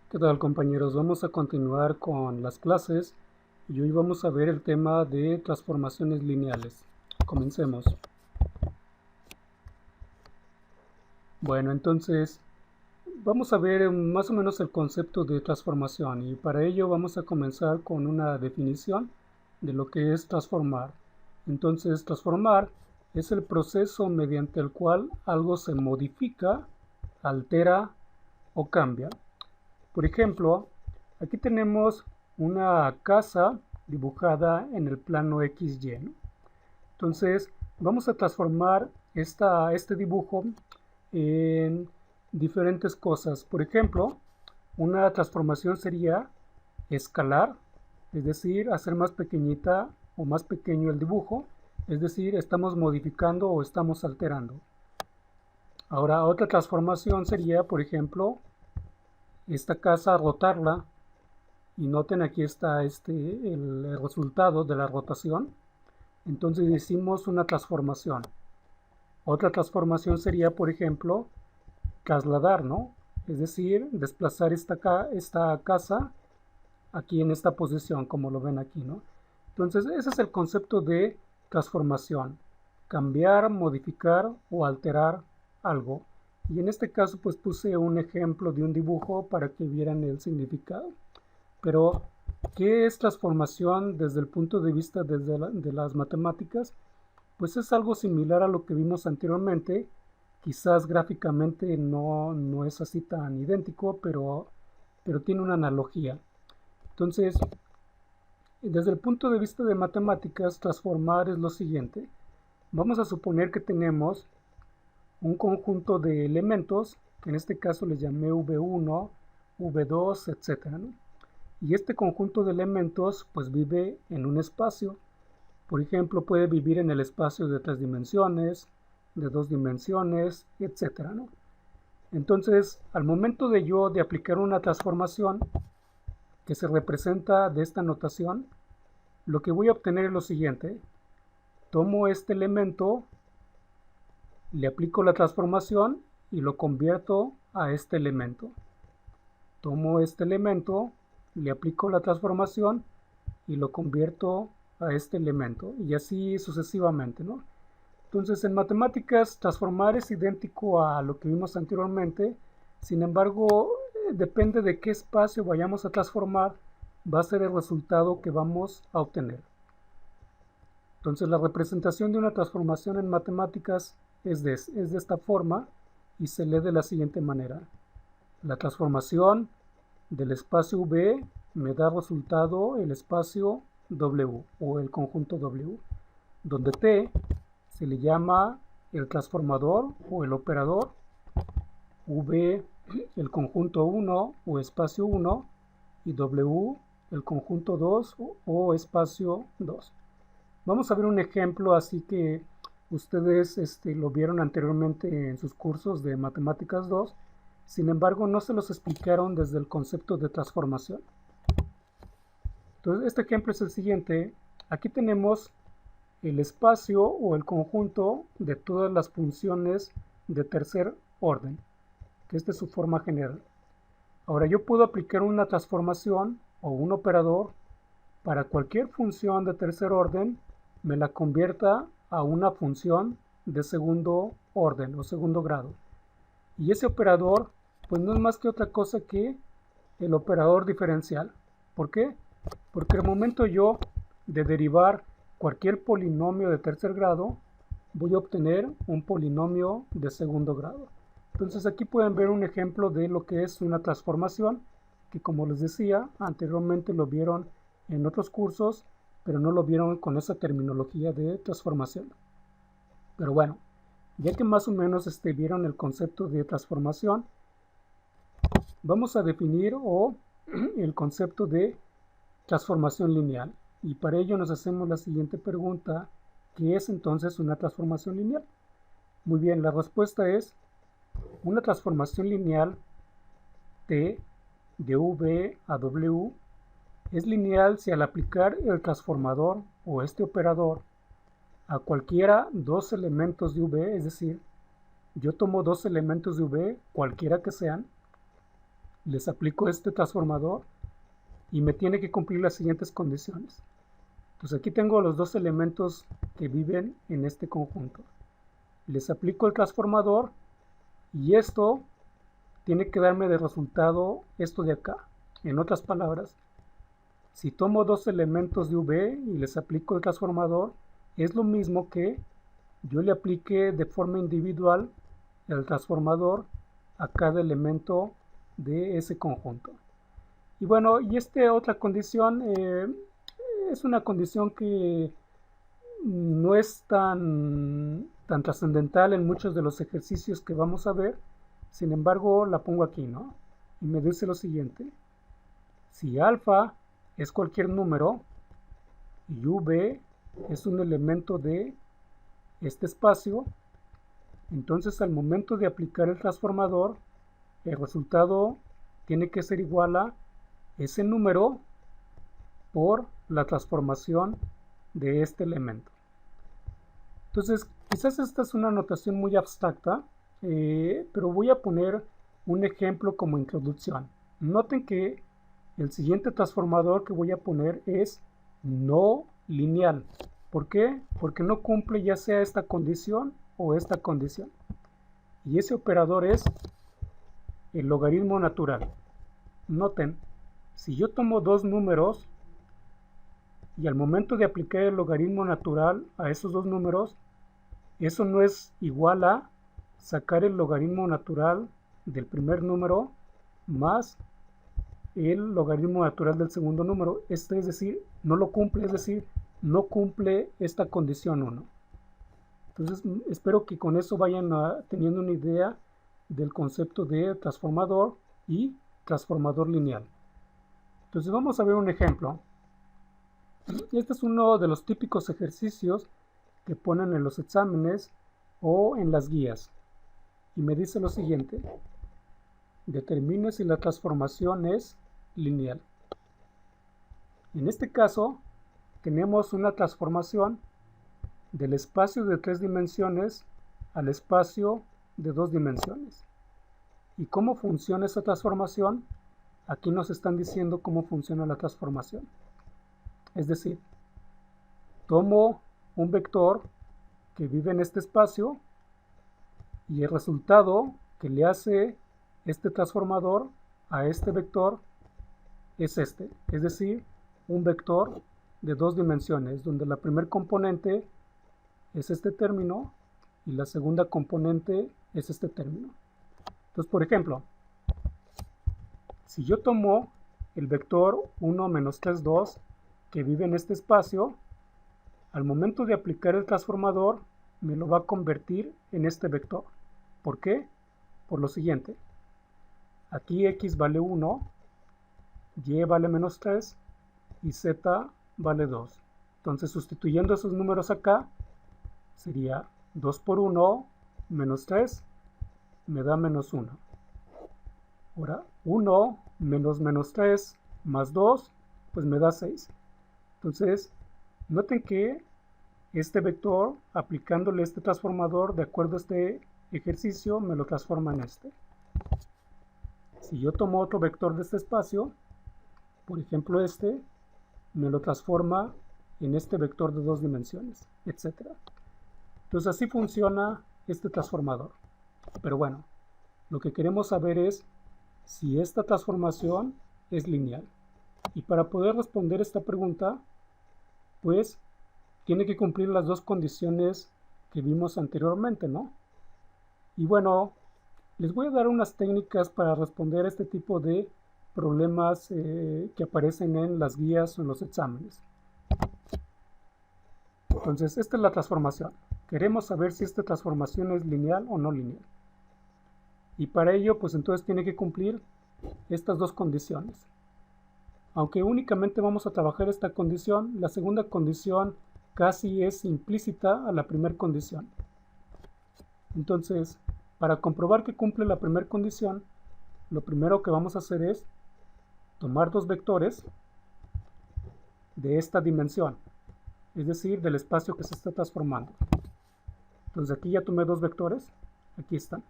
¿Qué tal, compañeros? Vamos a continuar con las clases y hoy vamos a ver el tema de transformaciones lineales. Comencemos. Bueno, entonces vamos a ver más o menos el concepto de transformación y para ello vamos a comenzar con una definición de lo que es transformar. Entonces, transformar es el proceso mediante el cual algo se modifica, altera o cambia. Por ejemplo, aquí tenemos una casa dibujada en el plano XY, ¿no? Entonces, vamos a transformar este dibujo en diferentes cosas. Por ejemplo, una transformación sería escalar, es decir, hacer más pequeñita o más pequeño el dibujo, es decir, estamos modificando o estamos alterando. Ahora, otra transformación sería, por ejemplo, esta casa rotarla. Y noten aquí está el resultado de la rotación. Entonces hicimos una transformación. Otra transformación sería, por ejemplo, trasladar, ¿no? Es decir, desplazar esta casa aquí en esta posición, como lo ven aquí, ¿no? Entonces ese es el concepto de transformación. Cambiar, modificar o alterar algo. Y en este caso pues puse un ejemplo de un dibujo para que vieran el significado. Pero, ¿qué es transformación desde el punto de vista de las matemáticas? Pues es algo similar a lo que vimos anteriormente. Quizás gráficamente no es así tan idéntico, pero tiene una analogía. Entonces, desde el punto de vista de matemáticas, transformar es lo siguiente. Vamos a suponer que tenemos un conjunto de elementos, que en este caso les llamé V1, V2, etcétera, ¿no? Y este conjunto de elementos pues vive en un espacio. Por ejemplo, puede vivir en el espacio de 3 dimensiones, de 2 dimensiones, etcétera, ¿no? Entonces, al momento de aplicar una transformación que se representa de esta notación, lo que voy a obtener es lo siguiente. Tomo este elemento, le aplico la transformación y lo convierto a este elemento. Tomo este elemento, le aplico la transformación y lo convierto a este elemento y así sucesivamente, ¿no? Entonces en matemáticas transformar es idéntico a lo que vimos anteriormente, sin embargo depende de qué espacio vayamos a transformar, va a ser el resultado que vamos a obtener. Entonces la representación de una transformación en matemáticas es de esta forma y se lee de la siguiente manera. La transformación del espacio V me da resultado el espacio W o el conjunto W, donde T se le llama el transformador o el operador, V el conjunto 1 o espacio 1 y W el conjunto 2 o espacio 2. Vamos a ver un ejemplo así que ustedes lo vieron anteriormente en sus cursos de Matemáticas 2. Sin embargo, no se los explicaron desde el concepto de transformación. Entonces, este ejemplo es el siguiente. Aquí tenemos el espacio o el conjunto de todas las funciones de tercer orden, que esta es su forma general. Ahora, yo puedo aplicar una transformación o un operador para cualquier función de tercer orden, me la convierta a una función de segundo orden o segundo grado. Y ese operador pues no es más que otra cosa que el operador diferencial. ¿Por qué? Porque al momento yo de derivar cualquier polinomio de tercer grado, voy a obtener un polinomio de segundo grado. Entonces aquí pueden ver un ejemplo de lo que es una transformación, que como les decía, anteriormente lo vieron en otros cursos, pero no lo vieron con esa terminología de transformación. Pero bueno, ya que más o menos vieron el concepto de transformación, vamos a definir el concepto de transformación lineal. Y para ello nos hacemos la siguiente pregunta: ¿qué es entonces una transformación lineal? Muy bien, la respuesta es una transformación lineal T de V a W es lineal si al aplicar el transformador o este operador a cualquiera dos elementos de V, es decir, yo tomo dos elementos de V, cualquiera que sean, les aplico este transformador y me tiene que cumplir las siguientes condiciones. Entonces aquí tengo los dos elementos que viven en este conjunto. Les aplico el transformador y esto tiene que darme de resultado esto de acá. En otras palabras, si tomo dos elementos de V y les aplico el transformador, es lo mismo que yo le aplique de forma individual el transformador a cada elemento de ese conjunto. Y bueno, y esta otra condición es una condición que no es tan trascendental en muchos de los ejercicios que vamos a ver. Sin embargo, la pongo aquí, ¿no? Y me dice lo siguiente. Si alfa es cualquier número y v es un elemento de este espacio, entonces al momento de aplicar el transformador, el resultado tiene que ser igual a ese número por la transformación de este elemento. Entonces, quizás esta es una notación muy abstracta, pero voy a poner un ejemplo como introducción. Noten que el siguiente transformador que voy a poner es no lineal. ¿Por qué? Porque no cumple ya sea esta condición o esta condición. Y ese operador es el logaritmo natural. Noten, si yo tomo dos números y al momento de aplicar el logaritmo natural a esos dos números, eso no es igual a sacar el logaritmo natural del primer número más el logaritmo natural del segundo número. Es decir, no lo cumple, es decir, no cumple esta condición 1. Entonces, espero que con eso vayan teniendo una idea del concepto de transformador y transformador lineal. Entonces, vamos a ver un ejemplo. Este es uno de los típicos ejercicios que ponen en los exámenes o en las guías. Y me dice lo siguiente. Determine si la transformación es lineal. En este caso, tenemos una transformación del espacio de 3 dimensiones al espacio de 2 dimensiones. ¿Y cómo funciona esa transformación? Aquí nos están diciendo cómo funciona la transformación. Es decir, tomo un vector que vive en este espacio y el resultado que le hace este transformador a este vector es este. Es decir, un vector de 2 dimensiones, donde la primer componente es este término y la segunda componente es este término. Entonces, por ejemplo, si yo tomo el vector 1 menos 3, 2 que vive en este espacio, al momento de aplicar el transformador me lo va a convertir en este vector. ¿Por qué? Por lo siguiente. Aquí x vale 1, y vale menos 3 y z vale 2. Entonces, sustituyendo esos números acá, sería 2 por 1 menos 3 me da menos 1. Ahora 1 menos menos 3 más 2 pues me da 6. Entonces noten que este vector, aplicándole este transformador de acuerdo a este ejercicio, me lo transforma en este. Si yo tomo otro vector de este espacio, por ejemplo este, me lo transforma en este vector de 2 dimensiones, etc. Entonces así funciona este transformador. Pero bueno, lo que queremos saber es si esta transformación es lineal. Y para poder responder esta pregunta, pues tiene que cumplir las dos condiciones que vimos anteriormente, ¿no? Y bueno, les voy a dar unas técnicas para responder a este tipo de problemas que aparecen en las guías o en los exámenes. Entonces, esta es la transformación. Queremos saber si esta transformación es lineal o no lineal. Y para ello, pues entonces tiene que cumplir estas dos condiciones. Aunque únicamente vamos a trabajar esta condición, la segunda condición casi es implícita a la primera condición. Entonces, para comprobar que cumple la primera condición, lo primero que vamos a hacer es tomar dos vectores de esta dimensión, es decir, del espacio que se está transformando. Entonces aquí ya tomé dos vectores, aquí están.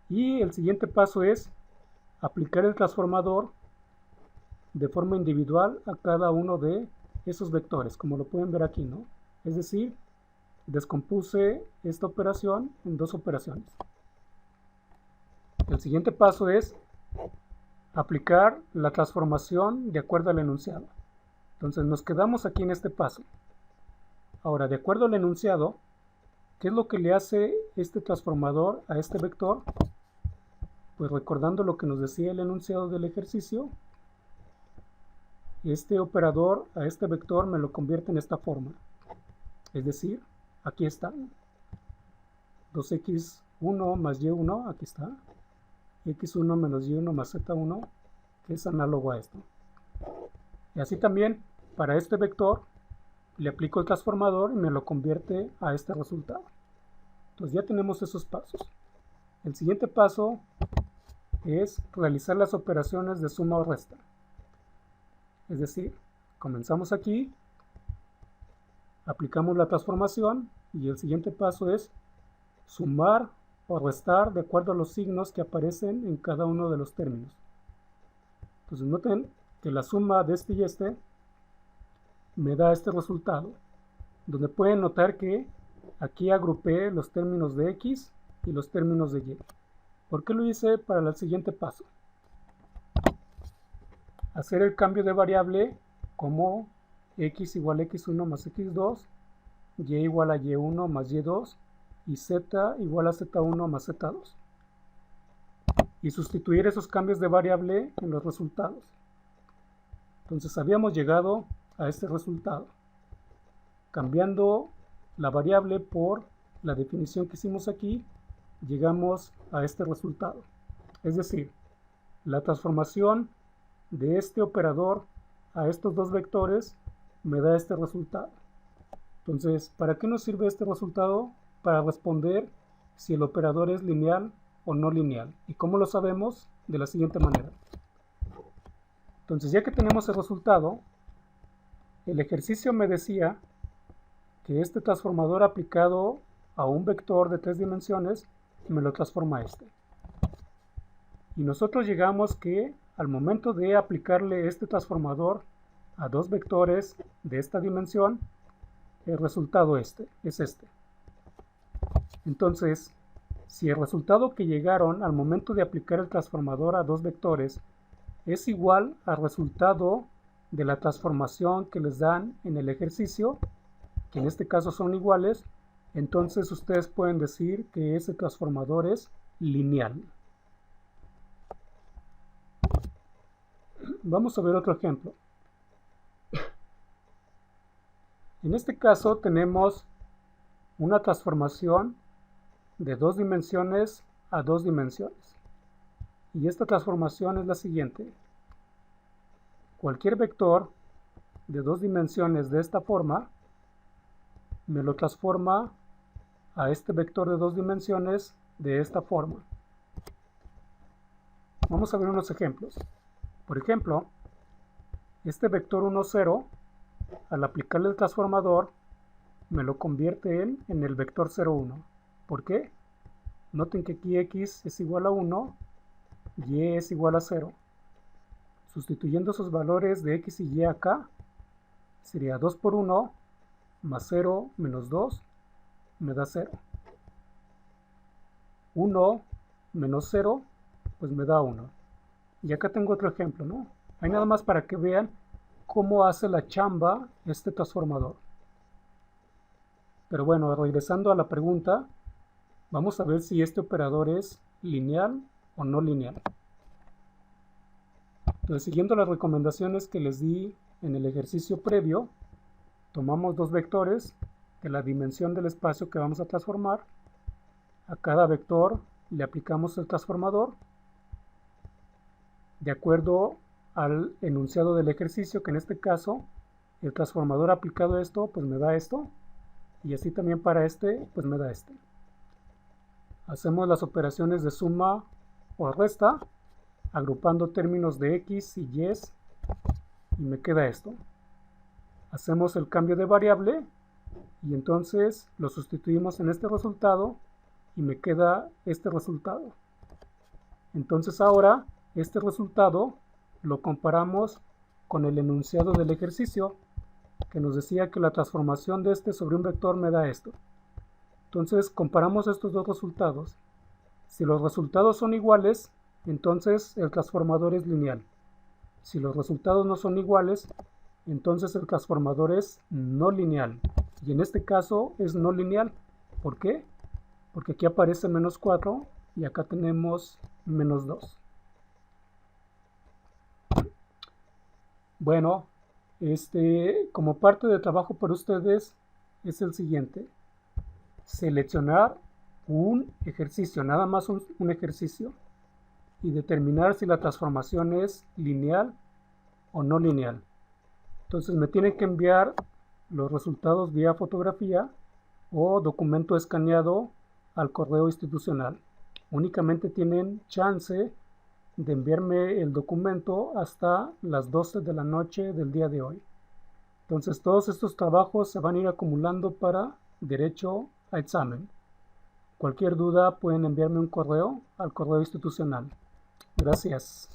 Y el siguiente paso es aplicar el transformador de forma individual a cada uno de esos vectores, como lo pueden ver aquí, ¿no? Es decir, descompuse esta operación en dos operaciones. El siguiente paso es aplicar la transformación de acuerdo al enunciado. Entonces nos quedamos aquí en este paso. Ahora, de acuerdo al enunciado, ¿qué es lo que le hace este transformador a este vector? Pues recordando lo que nos decía el enunciado del ejercicio, este operador a este vector me lo convierte en esta forma. Es decir, aquí está. 2x1 más y1, aquí está. x1 menos y1 más z1, que es análogo a esto. Y así también, para este vector, le aplico el transformador y me lo convierte a este resultado. Entonces ya tenemos esos pasos. El siguiente paso es realizar las operaciones de suma o resta. Es decir, comenzamos aquí, aplicamos la transformación y el siguiente paso es sumar o restar de acuerdo a los signos que aparecen en cada uno de los términos. Entonces noten que la suma de este y este me da este resultado, donde pueden notar que aquí agrupé los términos de x y los términos de y. ¿Por qué lo hice? Para el siguiente paso. Hacer el cambio de variable como x igual a x1 más x2, y igual a y1 más y2 y z igual a z1 más z2. Y sustituir esos cambios de variable en los resultados. Entonces habíamos llegado a este resultado, cambiando la variable por la definición que hicimos aquí, llegamos a este resultado. Es decir, la transformación de este operador a estos dos vectores me da este resultado. Entonces, ¿para qué nos sirve este resultado? Para responder si el operador es lineal o no lineal. ¿Y cómo lo sabemos? De la siguiente manera. Entonces, ya que tenemos el resultado, el ejercicio me decía que este transformador aplicado a un vector de 3 dimensiones me lo transforma a este. Y nosotros llegamos que al momento de aplicarle este transformador a dos vectores de esta dimensión, el resultado es este. Entonces, si el resultado que llegaron al momento de aplicar el transformador a dos vectores es igual al resultado de la transformación que les dan en el ejercicio, que en este caso son iguales, entonces ustedes pueden decir que ese transformador es lineal. Vamos a ver otro ejemplo. En este caso tenemos una transformación de 2 dimensiones a 2 dimensiones. Y esta transformación es la siguiente. Cualquier vector de 2 dimensiones de esta forma me lo transforma a este vector de 2 dimensiones de esta forma. Vamos a ver unos ejemplos. Por ejemplo, este vector 1, 0, al aplicarle el transformador, me lo convierte en el vector 0, 1. ¿Por qué? Noten que aquí x es igual a 1, y es igual a 0. Sustituyendo esos valores de x y y acá, sería 2 por 1, más 0 menos 2, me da 0. 1 menos 0, pues me da 1. Y acá tengo otro ejemplo, ¿no? Hay nada más para que vean cómo hace la chamba este transformador. Pero bueno, regresando a la pregunta, vamos a ver si este operador es lineal o no lineal. Entonces, siguiendo las recomendaciones que les di en el ejercicio previo, tomamos dos vectores de la dimensión del espacio que vamos a transformar. A cada vector le aplicamos el transformador de acuerdo al enunciado del ejercicio, que en este caso el transformador aplicado a esto pues me da esto, y así también para este pues me da este. Hacemos las operaciones de suma o resta agrupando términos de x y y y me queda esto. Hacemos el cambio de variable y entonces lo sustituimos en este resultado y me queda este resultado. Entonces ahora este resultado lo comparamos con el enunciado del ejercicio que nos decía que la transformación de este sobre un vector me da esto. Entonces comparamos estos dos resultados. Si los resultados son iguales, entonces el transformador es lineal. Si los resultados no son iguales, entonces el transformador es no lineal. Y en este caso es no lineal. ¿Por qué? Porque aquí aparece menos 4 y acá tenemos menos 2. Bueno, como parte de trabajo para ustedes es el siguiente. Seleccionar un ejercicio, nada más un ejercicio, y determinar si la transformación es lineal o no lineal. Entonces me tienen que enviar los resultados vía fotografía o documento escaneado al correo institucional. Únicamente tienen chance de enviarme el documento hasta las 12 de la noche del día de hoy. Entonces todos estos trabajos se van a ir acumulando para derecho a examen. Cualquier duda pueden enviarme un correo al correo institucional. Gracias.